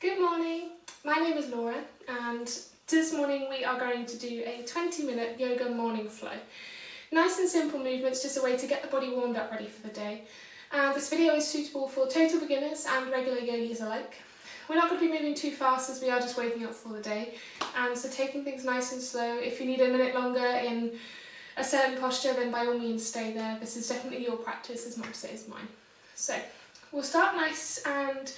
Good morning, my name is Laura and this morning we are going to do a 20-minute yoga morning flow. Nice and simple movements, just a way to get the body warmed up ready for the day. This video is suitable for total beginners and regular yogis alike. We're not going to be moving too fast as we are just waking up for the day, and so taking things nice and slow. If you need a minute longer in a certain posture, then by all means stay there. This is definitely your practice as much as it is mine. So we'll start nice and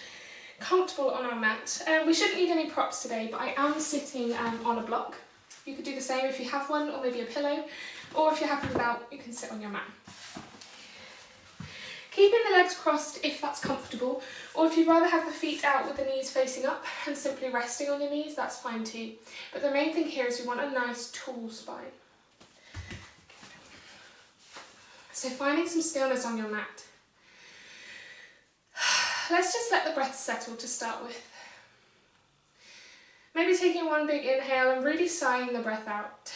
comfortable on our mat. We shouldn't need any props today, but I am sitting on a block. You could do the same if you have one, or maybe a pillow, or if you're happy without, you can sit on your mat. Keeping the legs crossed if that's comfortable, or if you'd rather have the feet out with the knees facing up and simply resting on your knees, that's fine too. But the main thing here is we want a nice tall spine. So finding some stillness on your mat. Let's just let the breath settle to start with. Maybe taking one big inhale and really sighing the breath out.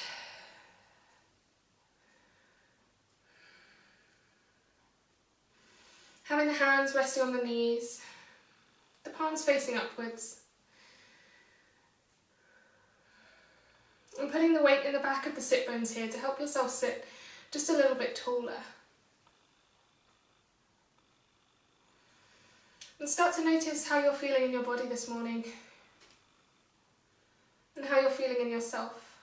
Having the hands resting on the knees, the palms facing upwards. And putting the weight in the back of the sit bones here to help yourself sit just a little bit taller. And start to notice how you're feeling in your body this morning and how you're feeling in yourself.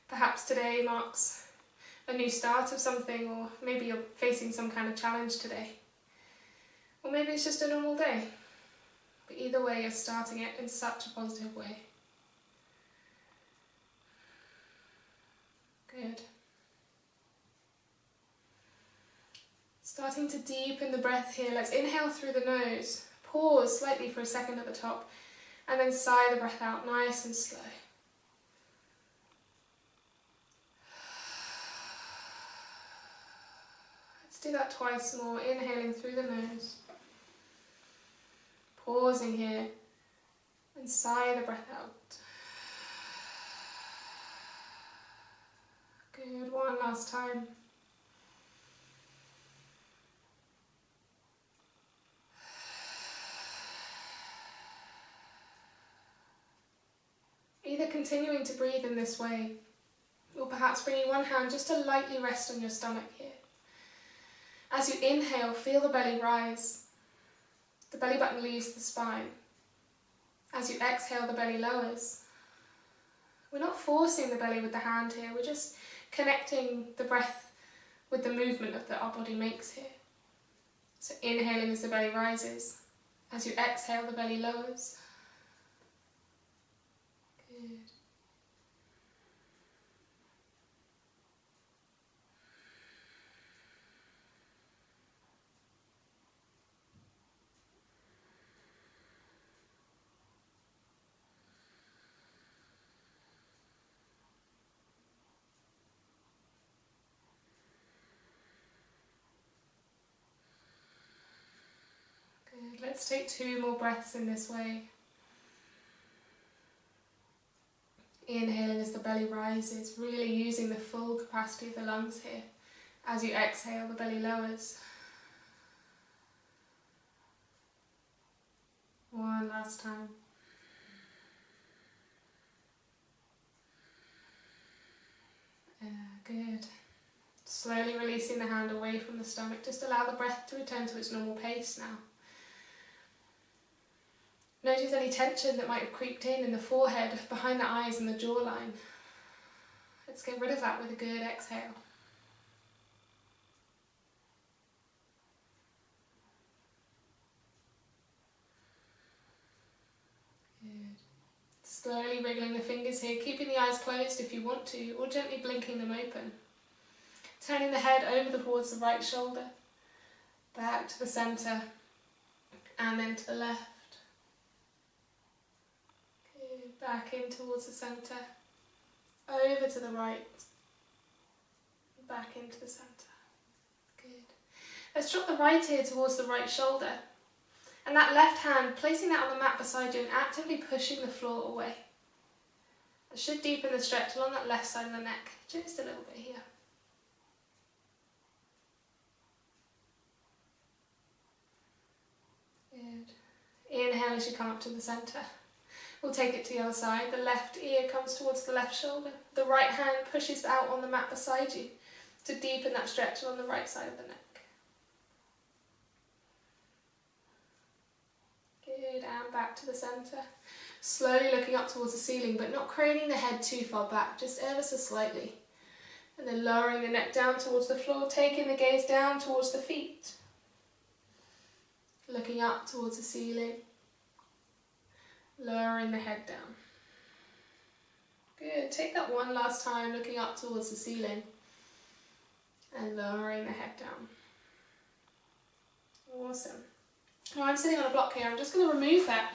Perhaps today marks a new start of something, or maybe you're facing some kind of challenge today. Or maybe it's just a normal day. But either way, you're starting it in such a positive way. Good. Starting to deepen the breath here. Let's inhale through the nose, pause slightly for a second at the top, and then sigh the breath out nice and slow. Let's do that twice more, inhaling through the nose, pausing here, and sigh the breath out. Good, one last time. Either continuing to breathe in this way, or perhaps bringing one hand just to lightly rest on your stomach here. As you inhale, feel the belly rise. The belly button leaves the spine. As you exhale, the belly lowers. We're not forcing the belly with the hand here, we're just connecting the breath with the movement that our body makes here. So inhaling as the belly rises. As you exhale, the belly lowers. Good. Good. Let's take 2 more breaths in this way. Inhaling as the belly rises, really using the full capacity of the lungs here. As you exhale, the belly lowers. One last time. Good. Slowly releasing the hand away from the stomach. Just allow the breath to return to its normal pace now. Notice any tension that might have creeped in the forehead, behind the eyes and the jawline. Let's get rid of that with a good exhale. Good. Slowly wriggling the fingers here, keeping the eyes closed if you want to, or gently blinking them open. Turning the head over towards the right shoulder, back to the centre, and then to the left. Back in towards the centre, over to the right, back into the centre. Good. Let's drop the right ear towards the right shoulder, and that left hand, placing that on the mat beside you and actively pushing the floor away. It should deepen the stretch along that left side of the neck, just a little bit here. again as you come up to the centre. We'll take it to the other side. The left ear comes towards the left shoulder. The right hand pushes out on the mat beside you to deepen that stretch along the right side of the neck. Good, and back to the centre. Slowly looking up towards the ceiling, but not craning the head too far back, just ever so slightly. And then lowering the neck down towards the floor, taking the gaze down towards the feet. Looking up towards the ceiling. Lowering the head down. Good, take that one last time, looking up towards the ceiling. And lowering the head down. Awesome. Now I'm sitting on a block here, I'm just going to remove that.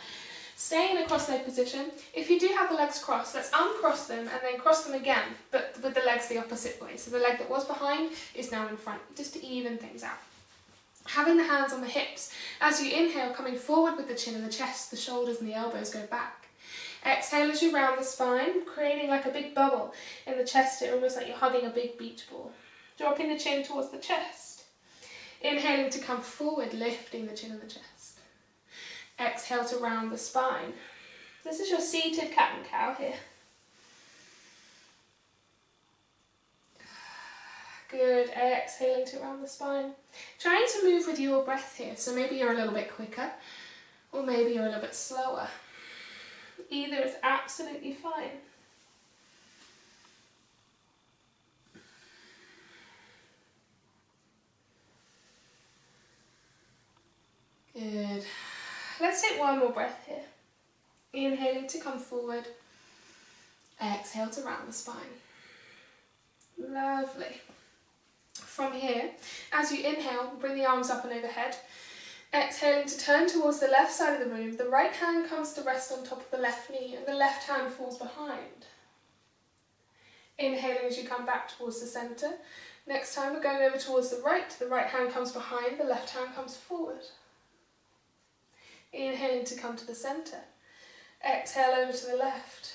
Staying in a cross-leg position. If you do have the legs crossed, let's uncross them and then cross them again, but with the legs the opposite way. So the leg that was behind is now in front, just to even things out. Having the hands on the hips. As you inhale, coming forward with the chin and the chest, the shoulders and the elbows go back. Exhale as you round the spine, creating like a big bubble in the chest here, almost like you're hugging a big beach ball. Dropping the chin towards the chest. Inhaling to come forward, lifting the chin and the chest. Exhale to round the spine. This is your seated cat and cow here. Good, exhaling to round the spine. Trying to move with your breath here, so maybe you're a little bit quicker, or maybe you're a little bit slower. Either is absolutely fine. Good. Let's take one more breath here. Inhaling to come forward. Exhale to round the spine. Lovely. From here, as you inhale, bring the arms up and overhead. Exhaling to turn towards the left side of the room. The right hand comes to rest on top of the left knee and the left hand falls behind. Inhaling as you come back towards the centre. Next time we're going over towards the right hand comes behind, the left hand comes forward. Inhaling to come to the centre. Exhale over to the left.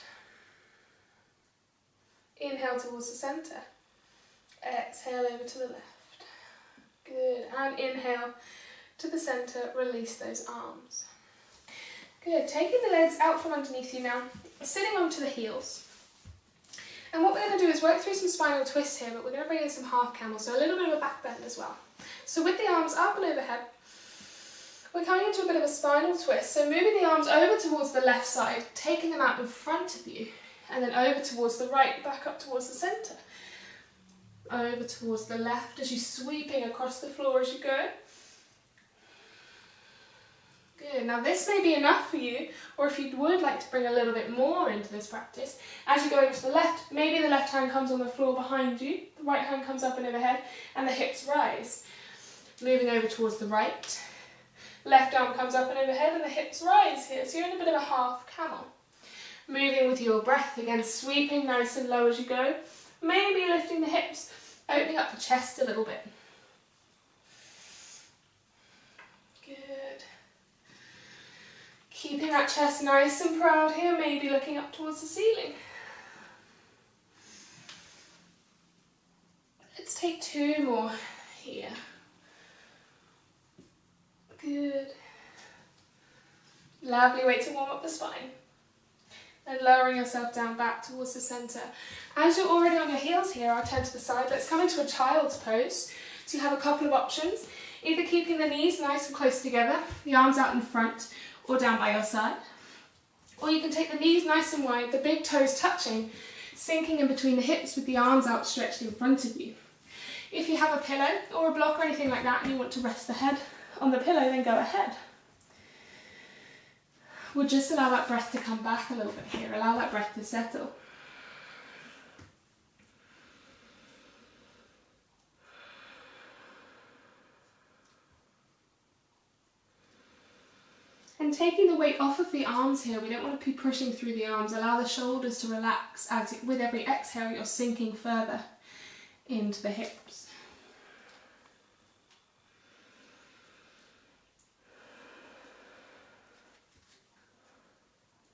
Inhale towards the centre. Exhale over to the left. Good. And inhale to the centre. Release those arms. Good. Taking the legs out from underneath you now. Sitting onto the heels. And what we're going to do is work through some spinal twists here, but we're going to bring in some half camels, so a little bit of a back bend as well. So with the arms up and overhead, we're coming into a bit of a spinal twist. So moving the arms over towards the left side, taking them out in front of you, and then over towards the right, back up towards the centre. Over towards the left as you're sweeping across the floor as you go. Good. Now this may be enough for you, or if you would like to bring a little bit more into this practice, as you go over to the left, maybe the left hand comes on the floor behind you, the right hand comes up and overhead, and the hips rise. Moving over towards the right. Left arm comes up and overhead and the hips rise here, so you're in a bit of a half camel. Moving with your breath, again sweeping nice and low as you go, maybe lifting the hips, opening up the chest a little bit. Good. Keeping that chest nice and proud here, maybe looking up towards the ceiling. Let's take two more here. Good. Lovely way to warm up the spine. And lowering yourself down back towards the centre. As you're already on your heels here, I'll turn to the side. Let's come into a child's pose. So you have a couple of options. Either keeping the knees nice and close together, the arms out in front, or down by your side. Or you can take the knees nice and wide, the big toes touching, sinking in between the hips with the arms outstretched in front of you. If you have a pillow or a block or anything like that and you want to rest the head on the pillow, then go ahead. We'll just allow that breath to come back a little bit here, allow that breath to settle. And taking the weight off of the arms here, we don't want to be pushing through the arms, allow the shoulders to relax as with every exhale you're sinking further into the hips.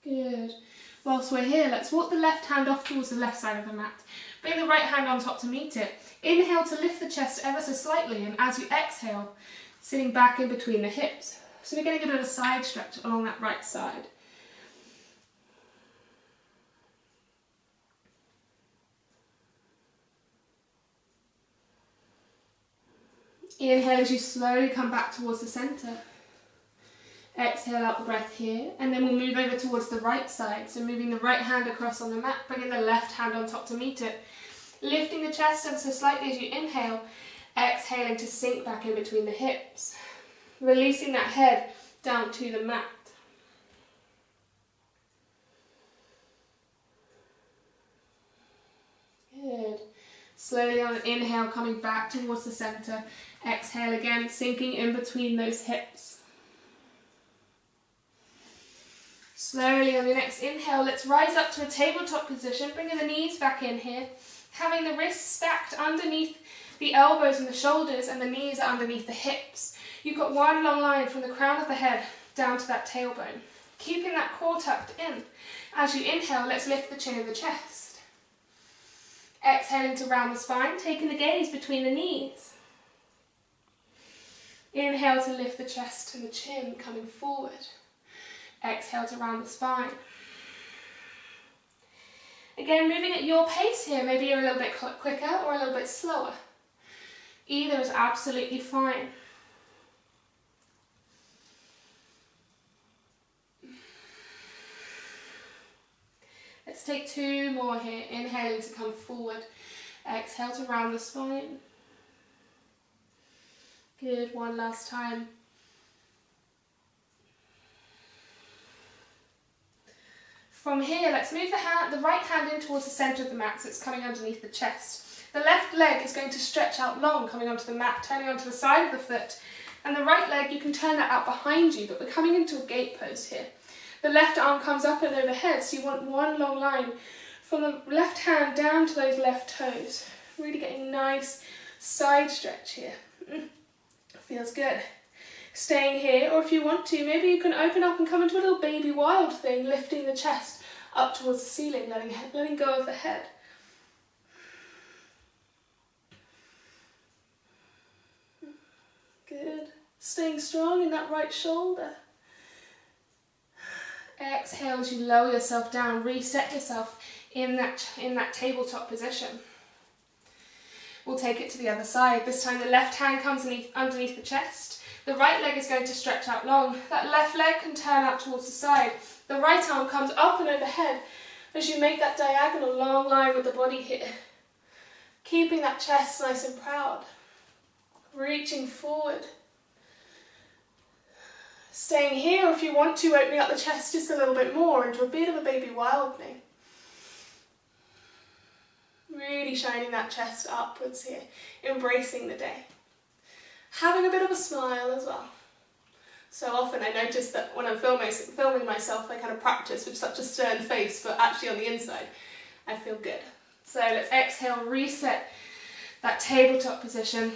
Good. Whilst we're here, let's walk the left hand off towards the left side of the mat. Bring the right hand on top to meet it. Inhale to lift the chest ever so slightly, and as you exhale, sitting back in between the hips, So we're getting a bit of a side stretch along that right side. Inhale as you slowly come back towards the centre. Exhale out the breath here, and then we'll move over towards the right side. So moving the right hand across on the mat, bringing the left hand on top to meet it. Lifting the chest ever so slightly as you inhale, exhaling to sink back in between the hips. Releasing that head down to the mat. Good. Slowly on an inhale, coming back towards the centre. Exhale again, sinking in between those hips. Slowly on the next inhale, let's rise up to a tabletop position, bringing the knees back in here, having the wrists stacked underneath the elbows and the shoulders, and the knees are underneath the hips. You've got one long line from the crown of the head down to that tailbone, keeping that core tucked in. As you inhale, let's lift the chin and the chest. Exhaling to round the spine, taking the gaze between the knees. Inhale to lift the chest and the chin, coming forward. Exhale to round the spine. Again, moving at your pace here. Maybe you're a little bit quicker or a little bit slower. Either is absolutely fine. Let's take 2 more here. Inhaling to come forward. Exhale to round the spine. Good, one last time. From here, let's move the right hand in towards the centre of the mat, so it's coming underneath the chest. The left leg is going to stretch out long, coming onto the mat, turning onto the side of the foot. And the right leg, you can turn that out behind you, but we're coming into a gate pose here. The left arm comes up and overhead, so you want one long line from the left hand down to those left toes. Really getting nice side stretch here. Feels good. Staying here, or if you want to, maybe you can open up and come into a little baby wild thing, lifting the chest up towards the ceiling, letting go of the head. Good. Staying strong in that right shoulder. Exhale as you lower yourself down, reset yourself in that tabletop position. We'll take it to the other side. This time the left hand comes underneath the chest. The right leg is going to stretch out long. That left leg can turn out towards the side. The right arm comes up and overhead as you make that diagonal long line with the body here. Keeping that chest nice and proud. Reaching forward. Staying here, if you want to, opening up the chest just a little bit more into a bit of a baby wildling. Really shining that chest upwards here, embracing the day. Having a bit of a smile as well. So often I notice that when I'm filming myself, I kind of practice with such a stern face, but actually on the inside, I feel good. So let's exhale, reset that tabletop position,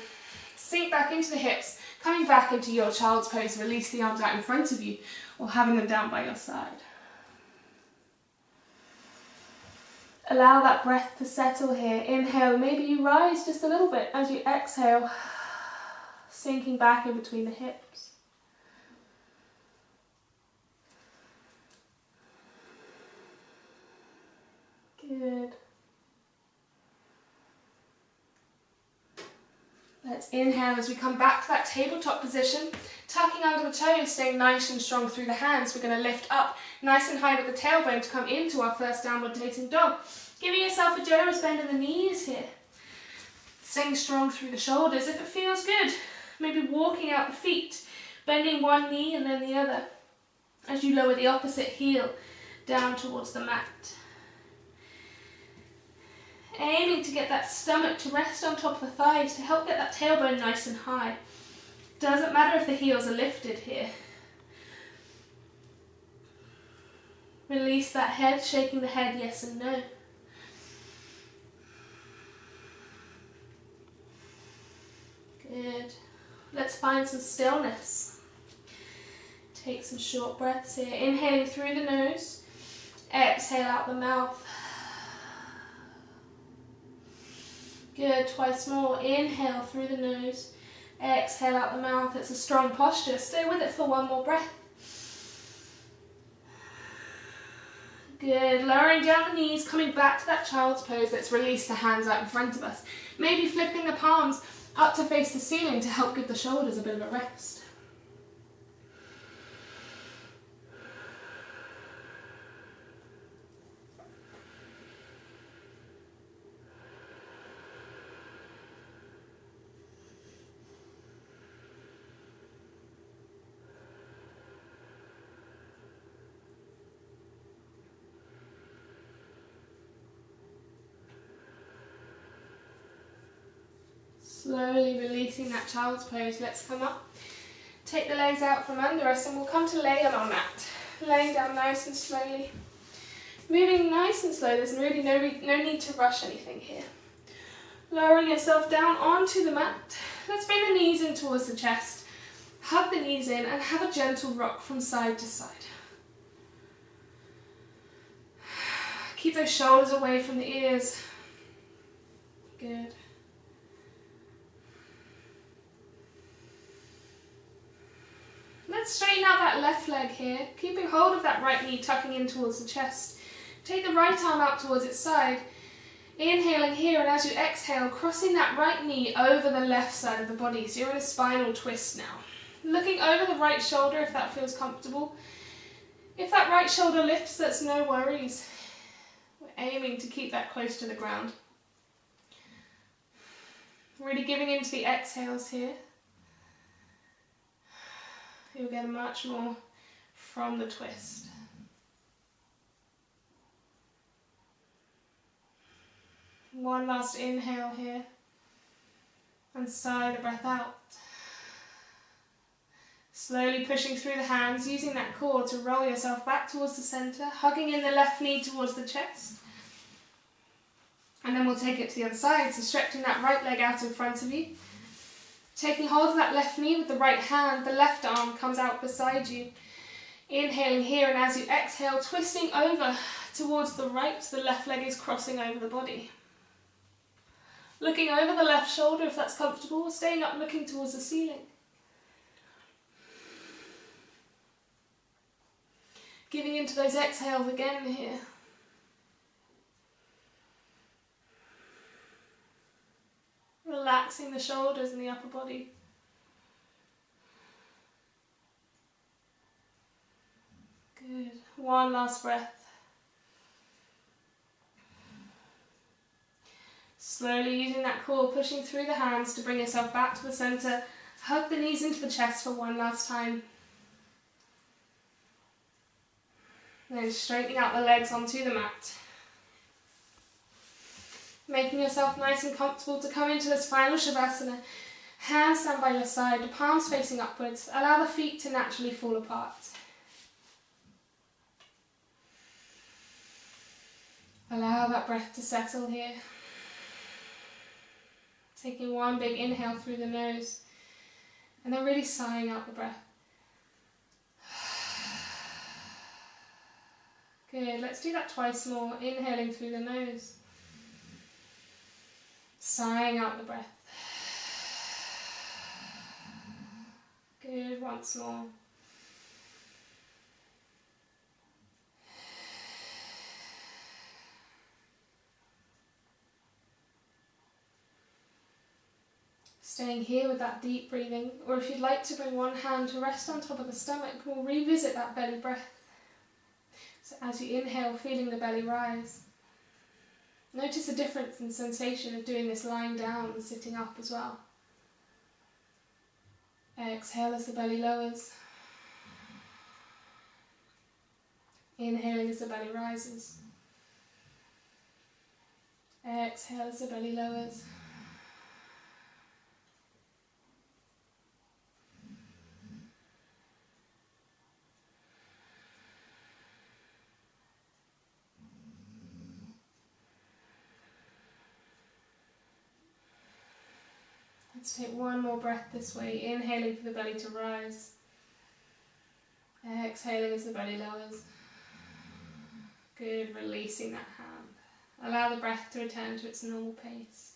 sink back into the hips, coming back into your child's pose, release the arms out in front of you, or having them down by your side. Allow that breath to settle here. Inhale, maybe you rise just a little bit as you exhale, sinking back in between the hips. Good. Let's inhale as we come back to that tabletop position, tucking under the toes, staying nice and strong through the hands. We're going to lift up nice and high with the tailbone to come into our first downward facing dog. Giving yourself a generous bend in the knees here. Staying strong through the shoulders if it feels good. Maybe walking out the feet, bending one knee and then the other as you lower the opposite heel down towards the mat. Aiming to get that stomach to rest on top of the thighs to help get that tailbone nice and high. Doesn't matter if the heels are lifted here. Release that head, shaking the head yes and no. Good. Let's find some stillness. Take some short breaths here. Inhaling through the nose. Exhale out the mouth. Good. Twice more. Inhale through the nose. Exhale out the mouth. It's a strong posture. Stay with it for one more breath. Good. Lowering down the knees, coming back to that child's pose. Let's release the hands out in front of us. Maybe flipping the palms up to face the ceiling to help give the shoulders a bit of a rest. Slowly releasing that child's pose. Let's come up. Take the legs out from under us and we'll come to lay on our mat. Laying down nice and slowly. Moving nice and slow. There's really no need to rush anything here. Lowering yourself down onto the mat. Let's bring the knees in towards the chest. Hug the knees in and have a gentle rock from side to side. Keep those shoulders away from the ears. Good. Let's straighten out that left leg here, keeping hold of that right knee, tucking in towards the chest. Take the right arm out towards its side. Inhaling here, and as you exhale, crossing that right knee over the left side of the body. So you're in a spinal twist now. Looking over the right shoulder if that feels comfortable. If that right shoulder lifts, that's no worries. We're aiming to keep that close to the ground. Really giving into the exhales here. You'll get much more from the twist. One last inhale here. And sigh the breath out. Slowly pushing through the hands, using that core to roll yourself back towards the center, hugging in the left knee towards the chest. And then we'll take it to the other side, so stretching that right leg out in front of you. Taking hold of that left knee with the right hand, the left arm comes out beside you. Inhaling here, and as you exhale, twisting over towards the right, the left leg is crossing over the body. Looking over the left shoulder if that's comfortable, staying up looking towards the ceiling. Giving into those exhales again here. Relaxing the shoulders and the upper body. Good. One last breath. Slowly using that core, pushing through the hands to bring yourself back to the center. Hug the knees into the chest for one last time. Then straightening out the legs onto the mat. Making yourself nice and comfortable to come into this final Shavasana. Hands stand by your side, the palms facing upwards. Allow the feet to naturally fall apart. Allow that breath to settle here. Taking one big inhale through the nose and then really sighing out the breath. Good, let's do that twice more. Inhaling through the nose. Sighing out the breath. Good, once more. Staying here with that deep breathing, or if you'd like to bring one hand to rest on top of the stomach, we'll revisit that belly breath. So as you inhale, feeling the belly rise. Notice the difference in sensation of doing this lying down and sitting up as well. Exhale as the belly lowers. Inhaling as the belly rises. Exhale as the belly lowers. Let's take one more breath this way, inhaling for the belly to rise. Exhaling as the belly lowers. Good, releasing that hand. Allow the breath to return to its normal pace.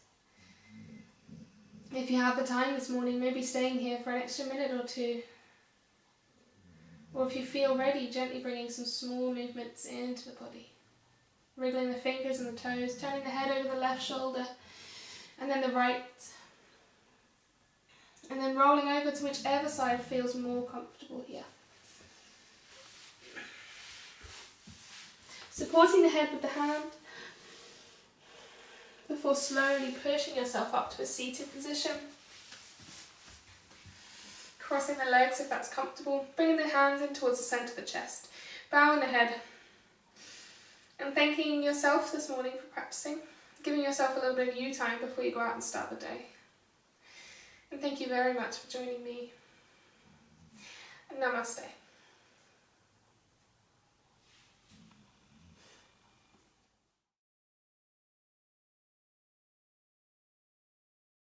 If you have the time this morning, maybe staying here for an extra minute or two. Or if you feel ready, gently bringing some small movements into the body. Wriggling the fingers and the toes, turning the head over the left shoulder, and then the right. And then rolling over to whichever side feels more comfortable here. Supporting the head with the hand, before slowly pushing yourself up to a seated position. Crossing the legs if that's comfortable, bringing the hands in towards the centre of the chest, bowing the head, and thanking yourself this morning for practicing, giving yourself a little bit of you time before you go out and start the day. And thank you very much for joining me. Namaste.